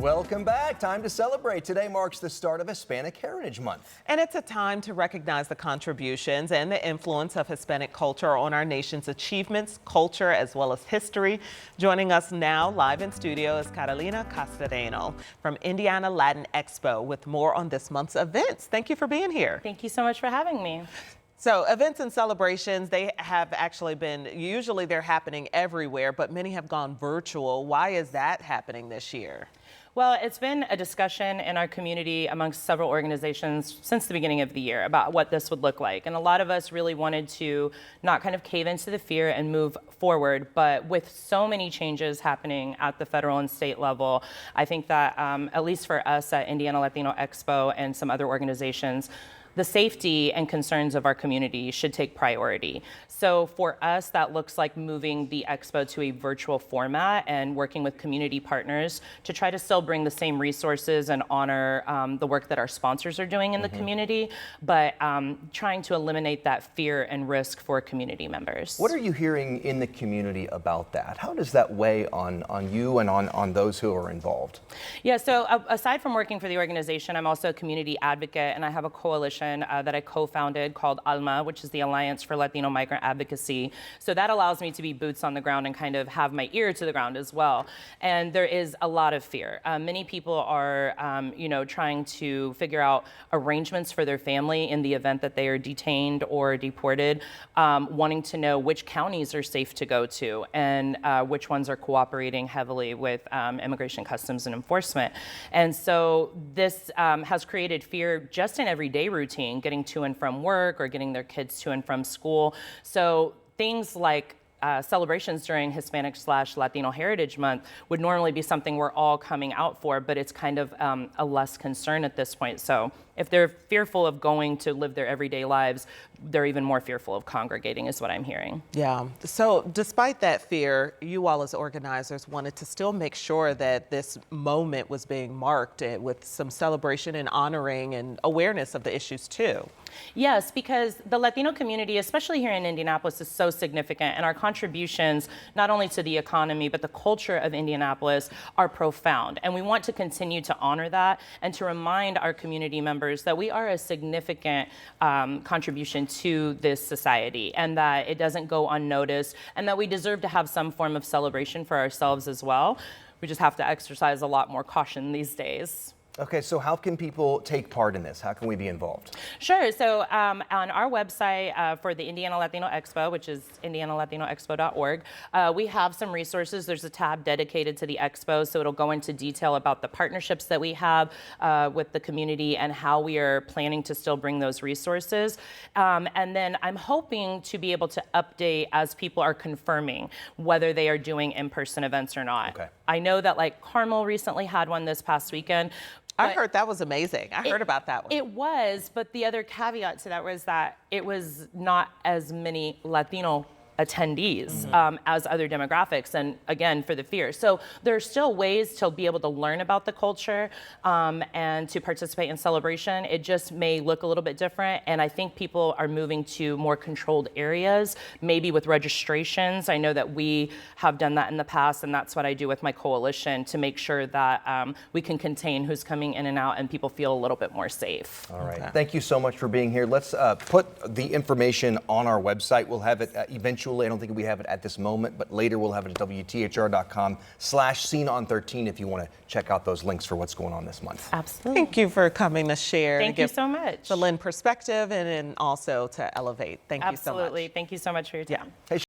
Welcome back. Time to celebrate. Today marks the start of Hispanic Heritage Month. And it's a time to recognize the contributions and the influence of Hispanic culture on our nation's achievements, culture, as well as history. Joining us now live in studio is Carolina Casareno from Indiana Latin Expo with more on this month's events. Thank you for being here. Thank you so much for having me. So events and celebrations, they have actually been, usually they're happening everywhere, but many have gone virtual. Why is that happening this year? Well, it's been a discussion in our community amongst several organizations since the beginning of the year about what this would look like. And a lot of us really wanted to not kind of cave into the fear and move forward. But with so many changes happening at the federal and state level, I think that at least for us at Indiana Latino Expo and some other organizations, the safety and concerns of our community should take priority. So for us, that looks like moving the expo to a virtual format and working with community partners to try to still bring the same resources and honor the work that our sponsors are doing in the community, but trying to eliminate that fear and risk for community members. What are you hearing in the community about that? How does that weigh on you and on those who are involved? Yeah, so aside from working for the organization, I'm also a community advocate, and I have a coalition that I co-founded called ALMA, which is the Alliance for Latino Migrant Advocacy. So that allows me to be boots on the ground and kind of have my ear to the ground as well. And there is a lot of fear. Many people are, trying to figure out arrangements for their family in the event that they are detained or deported, wanting to know which counties are safe to go to and which ones are cooperating heavily with Immigration, Customs, and Enforcement. And so this has created fear just in everyday routine, getting to and from work or getting their kids to and from school. So things like celebrations during Hispanic/Latino Heritage Month would normally be something we're all coming out for, but it's kind of a less concern at this point. So if they're fearful of going to live their everyday lives, they're even more fearful of congregating, is what I'm hearing. Yeah. So despite that fear, you all as organizers wanted to still make sure that this moment was being marked with some celebration and honoring and awareness of the issues too. Yes, because the Latino community, especially here in Indianapolis, is so significant, and our contributions, not only to the economy, but the culture of Indianapolis are profound. And we want to continue to honor that and to remind our community members that we are a significant contribution to this society, and that it doesn't go unnoticed, and that we deserve to have some form of celebration for ourselves as well. We just have to exercise a lot more caution these days. Okay, so how can people take part in this? How can we be involved? Sure. So on our website for the Indiana Latino Expo, which is indianalatinoexpo.org, we have some resources. There's a tab dedicated to the expo, so it'll go into detail about the partnerships that we have with the community and how we are planning to still bring those resources. And then I'm hoping to be able to update as people are confirming whether they are doing in-person events or not. Okay. I know that like Carmel recently had one this past weekend. I heard that was amazing. I heard about that one. It was, but the other caveat to that was that it was not as many Latino attendees as other demographics, and again, for the fear. So there's still ways to be able to learn about the culture and to participate in celebration. It just may look a little bit different, and I think people are moving to more controlled areas, maybe with registrations. I know that we have done that in the past, and that's what I do with my coalition to make sure that we can contain who's coming in and out and people feel a little bit more safe. All right. Okay. Thank you so much for being here. Let's put the information on our website. We'll have it eventually. I don't think we have it at this moment, but later we'll have it at WTHR.com/SceneOn13 if you want to check out those links for what's going on this month. Absolutely. Thank you for coming to share. Thank you so much. To lend perspective and also to elevate. Thank you so much. Absolutely. Thank you so much for your time. Yeah. Hey,